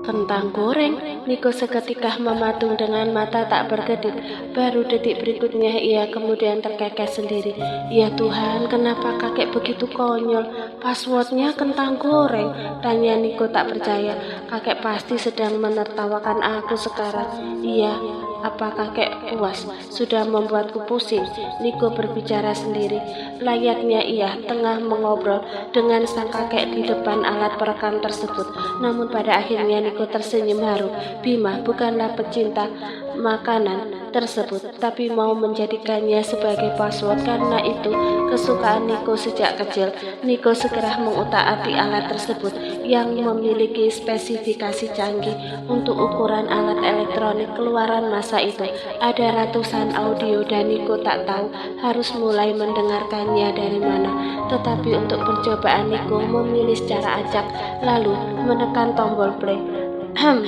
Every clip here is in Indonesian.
Kentang goreng, Niko seketika mematung dengan mata tak berkedip. Baru detik berikutnya ia kemudian terkekeh sendiri. Ya Tuhan, kenapa kakek begitu konyol? Passwordnya kentang goreng, tanya Niko tak percaya. Kakek pasti sedang menertawakan aku sekarang. Iya, apa kakek puas sudah membuatku pusing? Niko berbicara sendiri. Layaknya ia tengah mengobrol dengan sang kakek di depan alat perekam tersebut. Namun pada akhirnya Niko tersenyum haru. Bima bukanlah pecinta makanan tersebut, tapi mau menjadikannya sebagai password karena itu kesukaan Niko sejak kecil. Niko segera mengutak-atik alat tersebut yang memiliki spesifikasi canggih untuk ukuran alat elektronik keluaran masa itu. Ada ratusan audio dan Niko tak tahu harus mulai mendengarkannya dari mana. Tetapi untuk percobaan Niko memilih secara acak lalu menekan tombol play.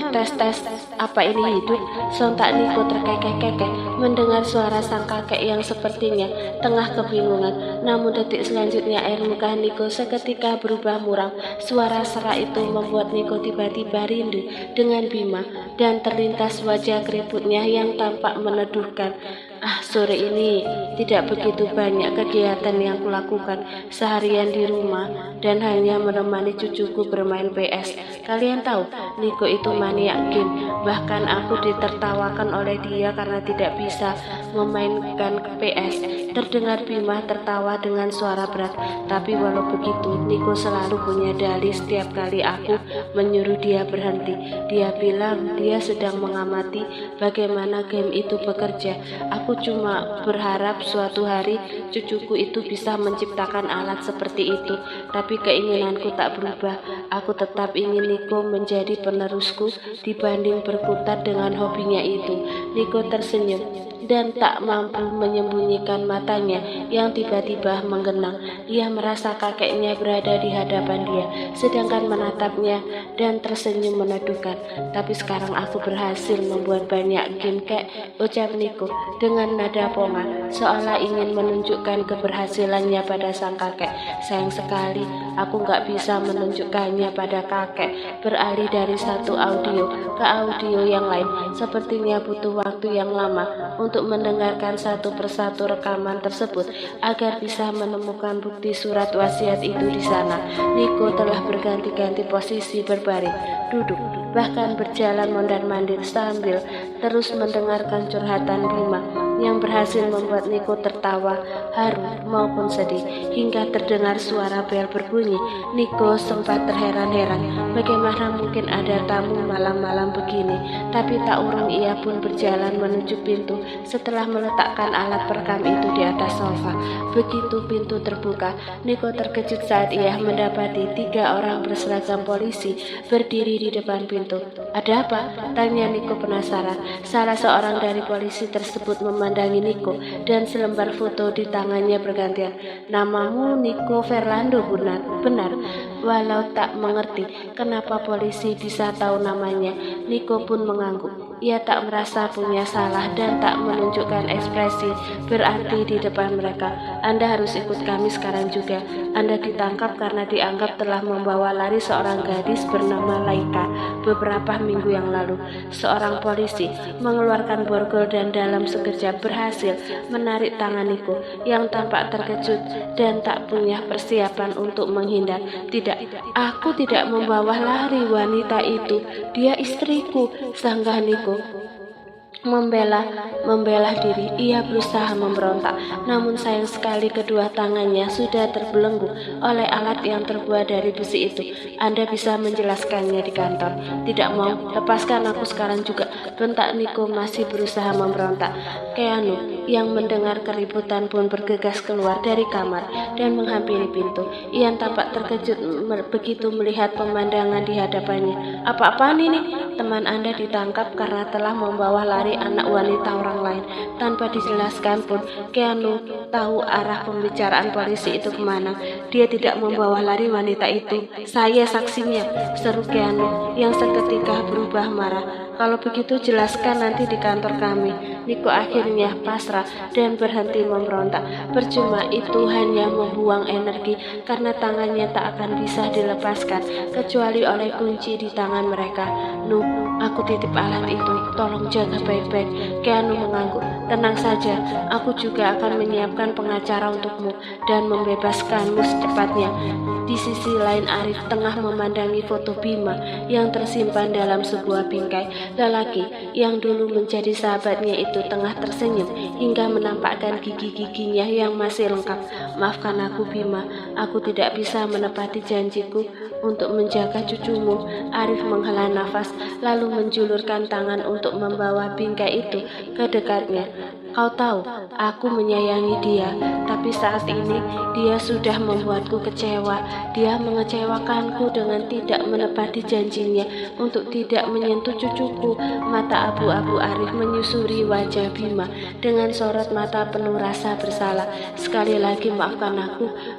Tes, apa ini hidup? Sontak Niko terkekeh-kekeh mendengar suara sang kakek yang sepertinya tengah kebingungan. Namun detik selanjutnya air muka Niko seketika berubah muram. Suara serak itu membuat Niko tiba-tiba rindu dengan Bima dan terlintas wajah keriputnya yang tampak meneduhkan. Sore ini tidak begitu banyak kegiatan yang kulakukan, seharian di rumah dan hanya menemani cucuku bermain PS. Kalian tahu, Niko itu maniak game. Bahkan aku ditertawakan oleh dia karena tidak bisa memainkan PS. Terdengar Bima tertawa dengan suara berat. Tapi walau begitu, Niko selalu punya dalih setiap kali aku menyuruh dia berhenti. Dia bilang dia sedang mengamati bagaimana game itu bekerja. Aku cuma berharap suatu hari cucuku itu bisa menciptakan alat seperti itu. Tapi keinginanku tak berubah. Aku tetap ingin Niko menjadi penerusku dibanding berkutat dengan hobinya itu. Niko tersenyum dan tak mampu menyembunyikan matanya yang tiba-tiba menggenang. Ia merasa kakeknya berada di hadapan dia, sedangkan menatapnya dan tersenyum meneduhkan. Tapi sekarang aku berhasil membuat banyak game kek, ucap Niko dengan nada ponga, seolah ingin menunjukkan keberhasilannya pada sang kakek. Sayang sekali, aku gak bisa menunjukkannya pada kakek. Beralih dari satu audio ke audio yang lain, sepertinya butuh waktu yang lama untuk mendengarkan satu persatu rekaman tersebut agar bisa menemukan bukti surat wasiat itu di sana. Niko telah berganti-ganti posisi berbaring, duduk, bahkan berjalan mondar-mandir sambil terus mendengarkan curhatan Bima yang berhasil membuat Niko tertawa, haru maupun sedih hingga terdengar suara bel berbunyi. Niko sempat terheran-heran bagaimana mungkin ada tamu malam-malam begini, tapi tak urung ia pun berjalan menuju pintu setelah meletakkan alat perekam itu di atas sofa. Begitu pintu terbuka, Niko terkejut saat ia mendapati 3 orang berseragam polisi berdiri di depan pintu. Ada apa? Tanya Niko penasaran. Salah seorang dari polisi tersebut memandangi Niko dan selembar foto di tangannya bergantian. Namamu Niko Fernando, benar. Walau tak mengerti kenapa polisi bisa tahu namanya, Niko pun mengangguk. Ia tak merasa punya salah dan tak menunjukkan ekspresi berarti di depan mereka. Anda harus ikut kami sekarang juga. Anda ditangkap karena dianggap telah membawa lari seorang gadis bernama Laika beberapa minggu yang lalu. Seorang polisi mengeluarkan borgol dan dalam sekejap berhasil menarik tangan Niko yang tampak terkejut dan tak punya persiapan untuk menghindar. Tidak, aku tidak membawa lari wanita itu. Dia istriku, sanggah Niko. Membela diri, ia berusaha memberontak, namun sayang sekali kedua tangannya sudah terbelenggu oleh alat yang terbuat dari besi itu. Anda bisa menjelaskannya di kantor. Tidak mau, lepaskan aku sekarang juga, bentak Niko masih berusaha memberontak. Keanu yang mendengar keributan pun bergegas keluar dari kamar dan menghampiri pintu. Ia tampak terkejut begitu melihat pemandangan di hadapannya. Apa-apaan ini? Teman Anda ditangkap karena telah membawa lari anak wanita orang lain. Tanpa dijelaskan pun, Keanu tahu arah pembicaraan polisi itu kemana. Dia tidak membawa lari wanita itu. Saya saksinya, seru Keanu yang seketika berubah marah. Kalau begitu jelaskan nanti di kantor kami. Niko akhirnya pasrah dan berhenti memberontak. Percuma, itu hanya membuang energi karena tangannya tak akan bisa dilepaskan kecuali oleh kunci di tangan mereka. Nu, aku titip alat itu, tolong jaga baik-baik. Keanu mengangguk. Tenang saja, aku juga akan menyiapkan pengacara untukmu dan membebaskanmu secepatnya. Di sisi lain, Arif tengah memandangi foto Bima yang tersimpan dalam sebuah bingkai. Lelaki yang dulu menjadi sahabatnya itu tengah tersenyum hingga menampakkan gigi-giginya yang masih lengkap. Maafkan aku Bima, aku tidak bisa menepati janjiku untuk menjaga cucumu. Arif menghela nafas lalu menjulurkan tangan untuk membawa bingkai itu ke dekatnya. Kau tahu, aku menyayangi dia, tapi saat ini dia sudah membuatku kecewa. Dia mengecewakanku dengan tidak menepati janjinya untuk tidak menyentuh cucuku. Mata abu-abu Arif menyusuri wajah Bima dengan sorot mata penuh rasa bersalah. Sekali lagi maafkan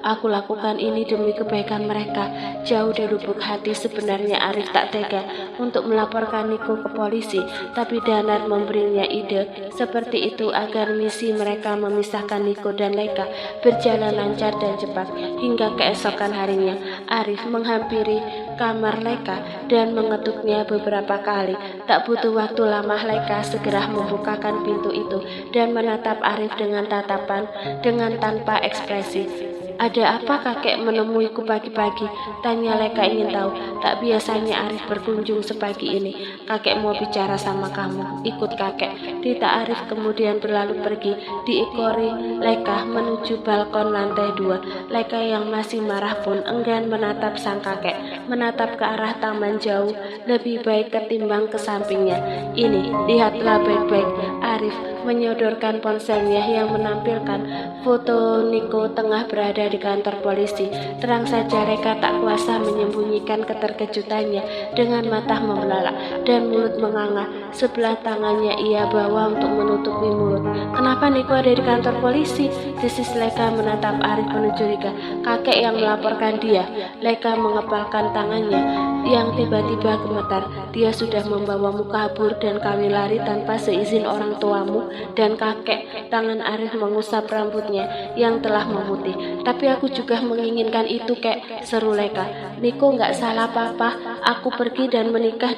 aku lakukan ini demi kebaikan mereka. Jauh di lubuk hati sebenarnya Arif tak tega untuk melaporkan Niko ke polisi, tapi Danar memberinya ide seperti itu agar misi mereka memisahkan Niko dan Leka berjalan lancar dan cepat. Hingga keesokan harinya, Arif menghampiri kamar Leka dan mengetuknya beberapa kali. Tak butuh waktu lama, Leka segera membukakan pintu itu dan menatap Arif dengan tatapan dengan tanpa ekspresi. Ada apa kakek menemuiku pagi-pagi? Tanya Leka ingin tahu. Tak biasanya Arif berkunjung sepagi ini. Kakek mau bicara sama kamu. Ikut kakek. Tita Arif kemudian berlalu pergi. Diikori Leka menuju balkon lantai 2. Leka yang masih marah pun enggan menatap sang kakek. Menatap ke arah taman jauh lebih baik ketimbang ke sampingnya. Ini, lihatlah baik-baik. Arif menyodorkan ponselnya yang menampilkan foto Niko tengah berada di kantor polisi. Terang saja Leka tak kuasa menyembunyikan keterkejutannya. Dengan mata membelalak dan mulut menganga, sebelah tangannya ia bawa untuk menutupi mulut. Kenapa Niko ada di kantor polisi? Desis Leka menatap Arif penuh curiga. Kakek yang melaporkan dia. Leka mengepalkan tangannya yang tiba-tiba gemetar. Dia sudah membawamu kabur dan kawin lari tanpa seizin orang tuamu dan kakek. Tangan Arif mengusap rambutnya yang telah memutih. Tapi aku juga menginginkan itu, kek, seru Leka. Niko nggak salah apa-apa. Aku pergi dan menikah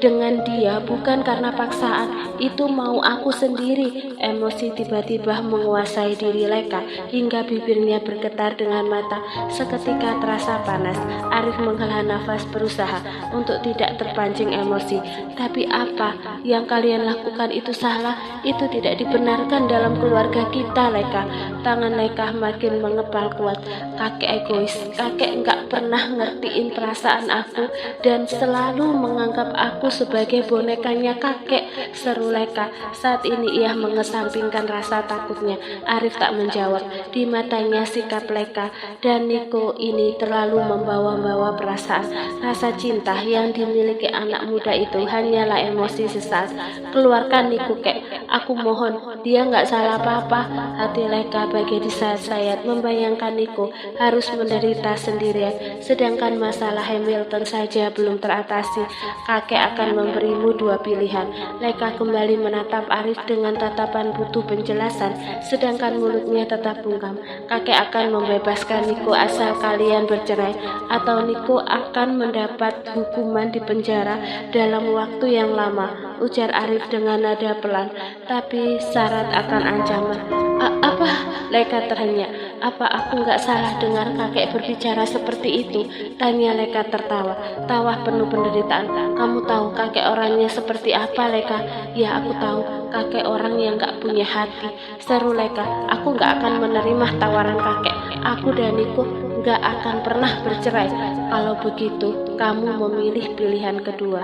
dengan dia bukan karena paksaan. Itu mau aku sendiri. Emosi tiba-tiba menguasai diri Leka hingga bibirnya bergetar dengan mata seketika terasa panas. Arif menghela nafas berusaha untuk tidak terpancing emosi. Tapi apa yang kalian lakukan itu salah. Itu tidak dibenarkan dalam keluarga kita, Leka. Tangan Leka makin mengepal kuat. Kakek egois. Kakek nggak pernah ngertiin perasaan aku dan selalu menganggap aku sebagai bonekanya kakek, seru Leka. Saat ini ia mengesampingkan rasa takutnya. Arif tak menjawab. Di matanya sikap Leka dan Niko ini terlalu membawa-bawa perasaan. Rasa cinta yang dimiliki anak muda itu hanyalah emosi sesaat. Keluarkan Niko, kek. Aku mohon, dia nggak salah apa-apa. Hati Leka bagai disayat-sayat membayangkan Niko harus menderita sendirian, sedangkan masalah Hamilton saja belum teratasi. Kakek akan memberimu dua pilihan. Leka kembali menatap Arif dengan tatapan butuh penjelasan, sedangkan mulutnya tetap bungkam. Kakek akan membebaskan Niko asal kalian bercerai, atau Niko akan mendapat hukuman di penjara dalam waktu yang lama, ujar Arif dengan nada pelan, tapi syarat akan ancaman. Apa? Leka terhenyak. Apa aku nggak salah dengar kakek berbicara seperti itu? Tanya Leka tertawa. Tawa penuh penderitaan. Kamu tahu kakek orangnya seperti apa, Leka? Ya, aku tahu. Kakek orang yang nggak punya hati, seru Leka. Aku nggak akan menerima tawaran kakek. Aku dan Niko nggak akan pernah bercerai. Kalau begitu, kamu memilih pilihan kedua.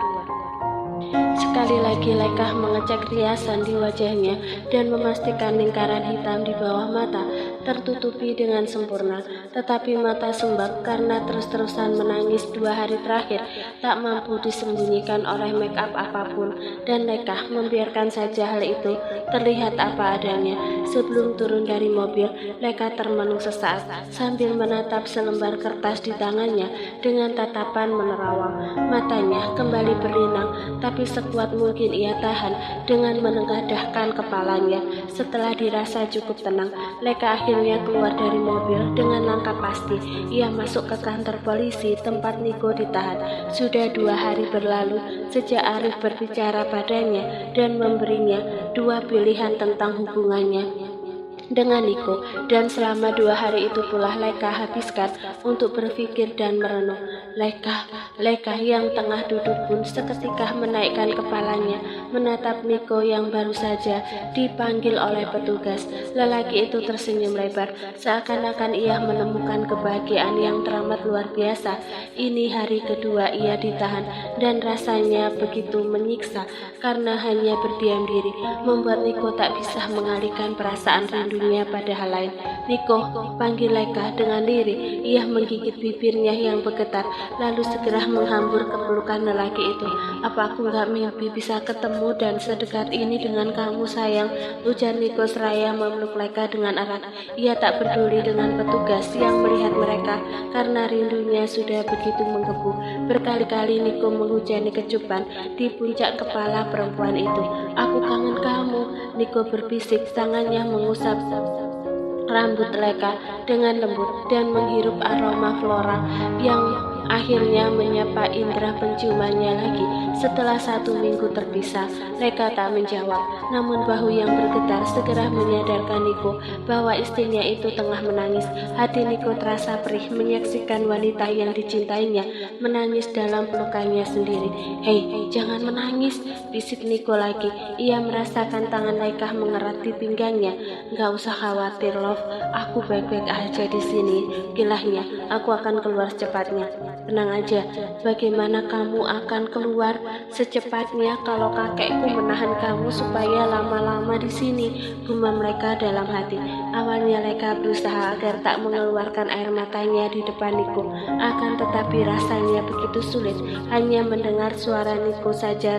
Sekali lagi Leka mengecek riasan di wajahnya dan memastikan lingkaran hitam di bawah mata tertutupi dengan sempurna. Tetapi mata Sumbang karena terus-terusan menangis 2 hari terakhir tak mampu disembunyikan oleh make up apapun, dan Leka membiarkan saja hal itu terlihat apa adanya. Sebelum turun dari mobil, Leka termenung sesaat sambil menatap selembar kertas di tangannya dengan tatapan menerawang. Matanya kembali berlinang, tapi sekuat mungkin ia tahan dengan menengadahkan kepalanya. Setelah dirasa cukup tenang, Leka akhirnya keluar dari mobil dengan langkah pasti. Ia masuk ke kantor polisi tempat Niko ditahan. Sudah 2 hari berlalu sejak Arif berbicara padanya dan memberinya 2 pilihan tentang hubungannya dengan Niko, dan selama 2 hari itu pula Leka habiskan untuk berpikir dan merenung. Leka yang tengah duduk pun seketika menaikkan kepalanya menatap Niko yang baru saja dipanggil oleh petugas. Lelaki itu tersenyum lebar, seakan-akan ia menemukan kebahagiaan yang teramat luar biasa. Ini hari kedua ia ditahan, dan rasanya begitu menyiksa karena hanya berdiam diri membuat Niko tak bisa mengalihkan perasaan rindunya pada hal lain. Niko, panggil Leka dengan lirih. Ia menggigit bibirnya yang bergetar, lalu segera menghambur ke pelukan lelaki itu. Apa aku nggak mimpi bisa ketemu dan sedekat ini dengan kamu, sayang? Ujar Niko seraya memeluk Leka dengan erat. Ia tak peduli dengan petugas yang melihat mereka karena rindunya sudah begitu menggebu. Berkali-kali Niko menghujani kecupan di puncak kepala perempuan itu. Aku kangen kamu, Niko berbisik, tangannya mengusap rambut Leka dengan lembut dan menghirup aroma flora yang akhirnya menyapa indera penciumannya lagi. Setelah 1 minggu terpisah, Leka tak menjawab, namun bahu yang bergetar segera menyadarkan Niko bahwa istrinya itu tengah menangis. Hati Niko terasa perih menyaksikan wanita yang dicintainya menangis dalam pelukannya sendiri. Hei, jangan menangis, bisik Niko lagi. Ia merasakan tangan Leka mengerat di pinggangnya. Gak usah khawatir, love, aku baik-baik aja di sini. Gilahnya, aku akan keluar secepatnya. Tenang aja, bagaimana kamu akan keluar secepatnya kalau kakekku menahan kamu supaya lama-lama di sini, gumam Leka dalam hati. Awalnya Leka berusaha agar tak mengeluarkan air matanya di depan Niko, akan tetapi rasanya begitu sulit. Hanya mendengar suara Niko saja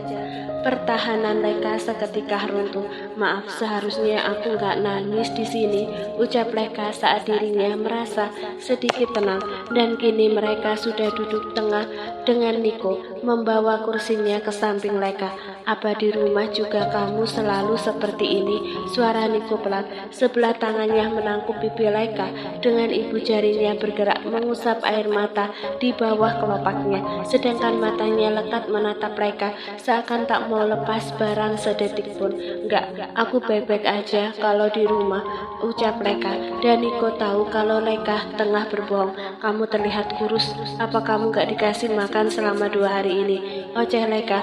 pertahanan Leka seketika runtuh. Maaf, seharusnya aku nggak nangis di sini, ucap Leka saat dirinya merasa sedikit tenang. Dan kini mereka sudah duduk tengah dengan Niko membawa kursinya ke samping Leka. Apa di rumah juga kamu selalu seperti ini? Suara Niko pelan. Sebelah tangannya menangkup pipi Leka, dengan ibu jarinya bergerak mengusap air mata di bawah kelopaknya, sedangkan matanya lekat menatap Leka seakan tak mau lepas barang sedetik pun. Enggak, aku baik-baik aja kalau di rumah, ucap Leka. Dan Niko tahu kalau Leka tengah berbohong. Kamu terlihat kurus, apa kamu gak dikasih makan selama 2 hari ini? Oceh Leka,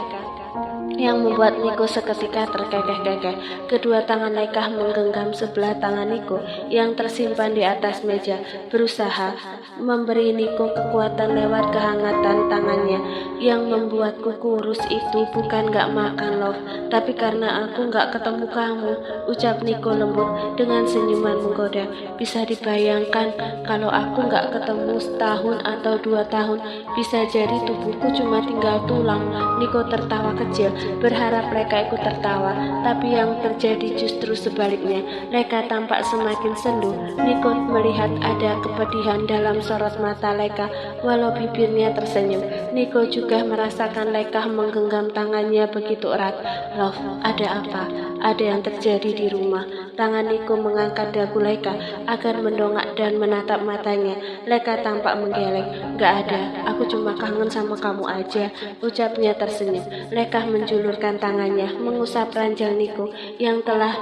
yang membuat Niko seketika terkekeh-kekeh. Kedua tangan Leka menggenggam sebelah tangan Niko yang tersimpan di atas meja, berusaha memberi Niko kekuatan lewat kehangatan tangannya. Yang membuatku kurus itu bukan gak makan, love, tapi karena aku gak ketemu kamu, ucap Niko lembut dengan senyuman menggoda. Bisa dibayangkan kalau aku gak ketemu setahun atau 2 tahun, bisa jadi tubuhku cuma tinggal tulang. Niko tertawa kecil, berharap Leka ikut tertawa, tapi yang terjadi justru sebaliknya. Leka tampak semakin sendu. Niko melihat ada kepedihan dalam sorot mata Leka, walau bibirnya tersenyum. Niko juga merasakan Leka menggenggam tangannya begitu erat. Love, ada apa? Ada yang terjadi di rumah. Tangan Niko mengangkat dagu Leka agar mendongak dan menatap matanya. Leka tampak menggeleng. Gak ada, aku cuma kangen sama kamu aja, ucapnya tersenyum. Leka menjulurkan tangannya mengusap ranjang Niko yang telah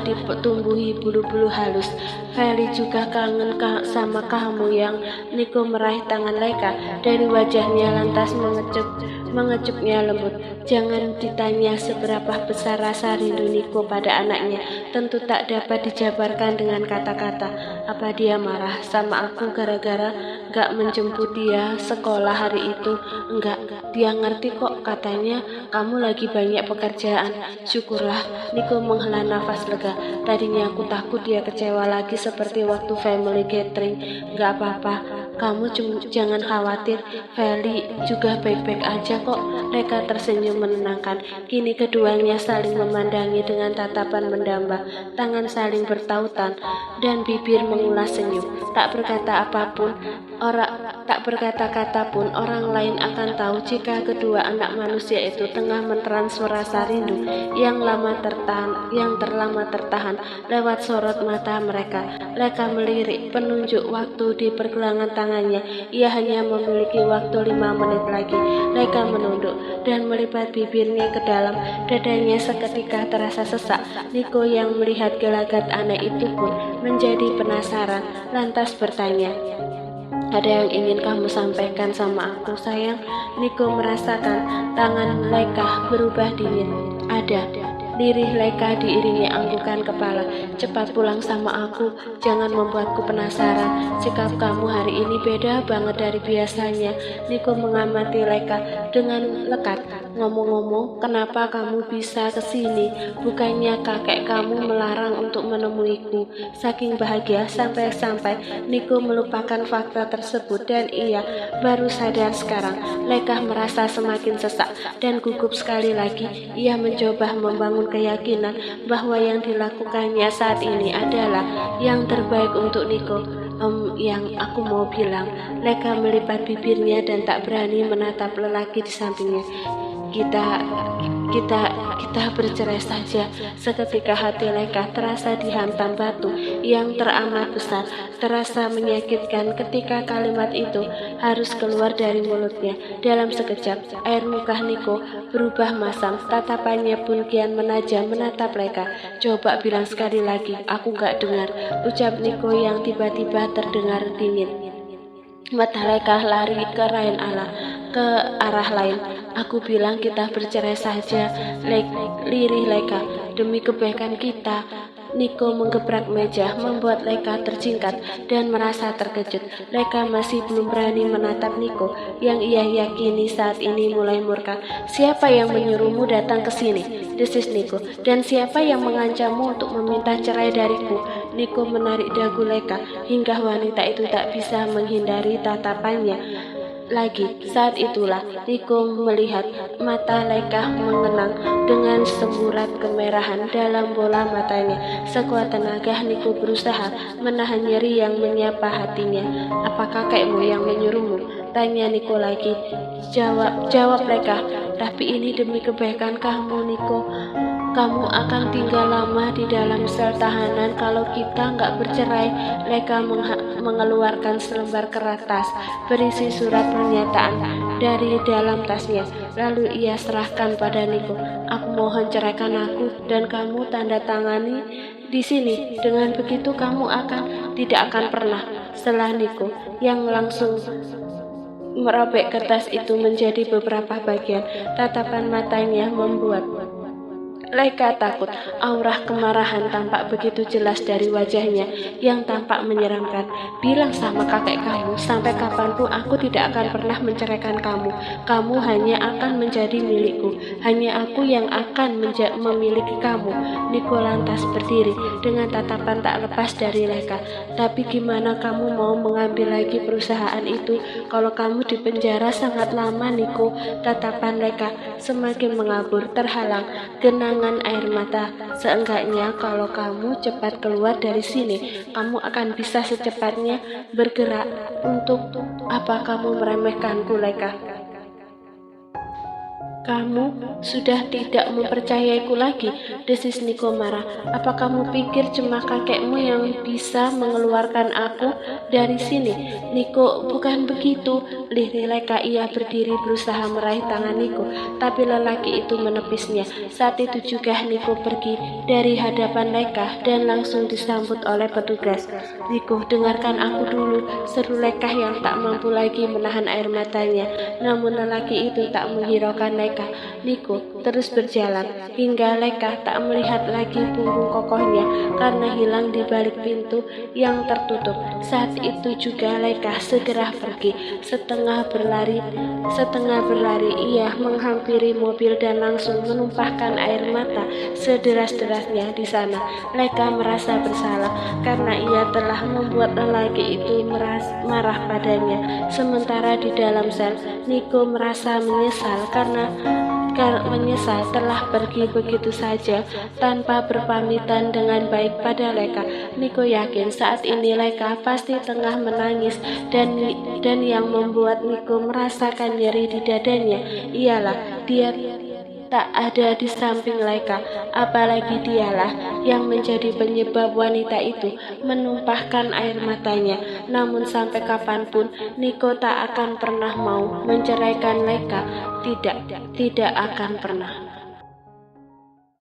ditumbuhi bulu-bulu halus. Feli juga kangen sama kamu, yang Niko meraih tangan Leka dari wajahnya lantas mengecupnya lembut. Jangan ditanya seberapa besar rasa rindu Niko pada anaknya, tentu tak dapat dijabarkan dengan kata-kata. Apa dia marah sama aku gara-gara nggak menjemput dia sekolah hari itu. Enggak, dia ngerti kok, katanya kamu lagi banyak pekerjaan. Syukurlah, Niko menghela nafas lega. Tadinya aku takut dia kecewa lagi seperti waktu family gathering. Nggak apa-apa, kamu jangan khawatir, Feli juga baik-baik aja kok. Leka tersenyum menenangkan. Kini keduanya saling memandangi dengan tatapan mendamba, tangan saling bertautan, dan bibir mengulas senyum. Tak berkata-kata pun orang lain akan tahu jika kedua anak manusia itu tengah mentransfer rasa rindu yang terlama tertahan lewat sorot mata mereka. Leka melirik penunjuk waktu di pergelangan tangannya. Ia hanya memiliki waktu 5 menit lagi. Leka menunduk dan melipat bibirnya ke dalam dadanya. Seketika terasa sesak. Niko yang melihat gelagat aneh itu pun menjadi penasaran, lantas bertanya, "Ada yang ingin kamu sampaikan sama aku, sayang?" Niko merasakan tangan Leka berubah dingin. "Ada." Lirih Leka diiringi anggukan kepala. "Cepat pulang sama aku, jangan membuatku penasaran. Sikap kamu hari ini beda banget dari biasanya." Niko mengamati Leka dengan lekat. "Ngomong-ngomong, kenapa kamu bisa kesini? Bukannya kakek kamu melarang untuk menemuiku?" Saking bahagia sampai-sampai Niko melupakan fakta tersebut dan ia baru sadar sekarang. Leka merasa semakin sesak dan gugup sekali lagi. Ia mencoba membangun keyakinan bahwa yang dilakukannya saat ini adalah yang terbaik untuk Niko. Yang aku mau bilang," Leka melipat bibirnya dan tak berani menatap lelaki di sampingnya. Kita bercerai saja." Seketika hati Leka terasa dihantam batu yang teramat besar. Terasa menyakitkan ketika kalimat itu harus keluar dari mulutnya. Dalam sekejap, air muka Niko berubah masam. Tatapannya pun kian menajam menatap Leka. "Coba bilang sekali lagi, aku gak dengar," ucap Niko yang tiba-tiba terdengar dingin. Mata Leka lari ke arah lain. "Aku bilang kita bercerai saja, lirih Leka. Demi kebaikan kita." Niko menggebrak meja, membuat Leka terjingkat dan merasa terkejut. Leka masih belum berani menatap Niko yang ia yakini saat ini mulai murka. "Siapa yang menyuruhmu datang ke sini?" desis Niko. "Dan siapa yang mengancammu untuk meminta cerai dariku?" Niko menarik dagu Leka hingga wanita itu tak bisa menghindari tatapannya lagi. Saat itulah Niko melihat mata Leka mengenang dengan semburat kemerahan dalam bola matanya. Sekuat tenaga Niko berusaha menahan nyeri yang menyapa hatinya. "Apa kakekmu yang menyuruhmu?" tanya Niko lagi. Jawab Leka. "Tapi ini demi kebaikan kamu, Niko. Kamu akan tinggal lama di dalam sel tahanan kalau kita nggak bercerai." Leka mengeluarkan selembar kertas berisi surat pernyataan dari dalam tasnya. Lalu ia serahkan pada Niko. "Aku mohon ceraikan aku dan kamu tanda tangani di sini. Dengan begitu kamu tidak akan pernah." Setelah Niko yang langsung merobek kertas itu menjadi beberapa bagian. Tatapan matanya membuat Leka takut. Aura kemarahan tampak begitu jelas dari wajahnya yang tampak menyeramkan. "Bilang sama kakek kamu, sampai kapanpun aku tidak akan pernah menceraikan kamu. Kamu hanya akan menjadi milikku. Hanya aku yang akan memiliki kamu." Niko lantas berdiri dengan tatapan tak lepas dari Leka. "Tapi gimana kamu mau mengambil lagi perusahaan itu kalau kamu di penjara sangat lama, Niko?" Tatapan Leka semakin mengabur, terhalang genangan air mata. "Seenggaknya kalau kamu cepat keluar dari sini, kamu akan bisa secepatnya bergerak. Untuk apa kamu meremehkanku, Leka? Kamu sudah tidak mempercayaiku lagi," desis Niko marah. "Apa kamu pikir cuma kakekmu yang bisa mengeluarkan aku dari sini?" "Niko, bukan begitu," lirih Leka. Ia berdiri berusaha meraih tangan Niko, tapi lelaki itu menepisnya. Saat itu juga Niko pergi dari hadapan Leka dan langsung disambut oleh petugas. "Niko, dengarkan aku dulu," seru Leka yang tak mampu lagi menahan air matanya. Namun lelaki itu tak menghiraukan Leka Leka. Niko terus berjalan hingga Leka tak melihat lagi punggung kokohnya karena hilang di balik pintu yang tertutup. Saat itu juga Leka segera pergi. Setengah berlari ia menghampiri mobil dan langsung menumpahkan air mata sederas-derasnya di sana. Leka merasa bersalah karena ia telah membuat lelaki itu marah padanya. Sementara di dalam sel, Niko merasa menyesal karena telah pergi begitu saja tanpa berpamitan dengan baik pada Leka. Niko yakin saat ini Leka pasti tengah menangis dan yang membuat Niko merasakan nyeri di dadanya ialah dia tak ada di samping Leka, apalagi dialah yang menjadi penyebab wanita itu menumpahkan air matanya. Namun sampai kapanpun Niko tak akan pernah mau menceraikan Leka, tidak akan pernah.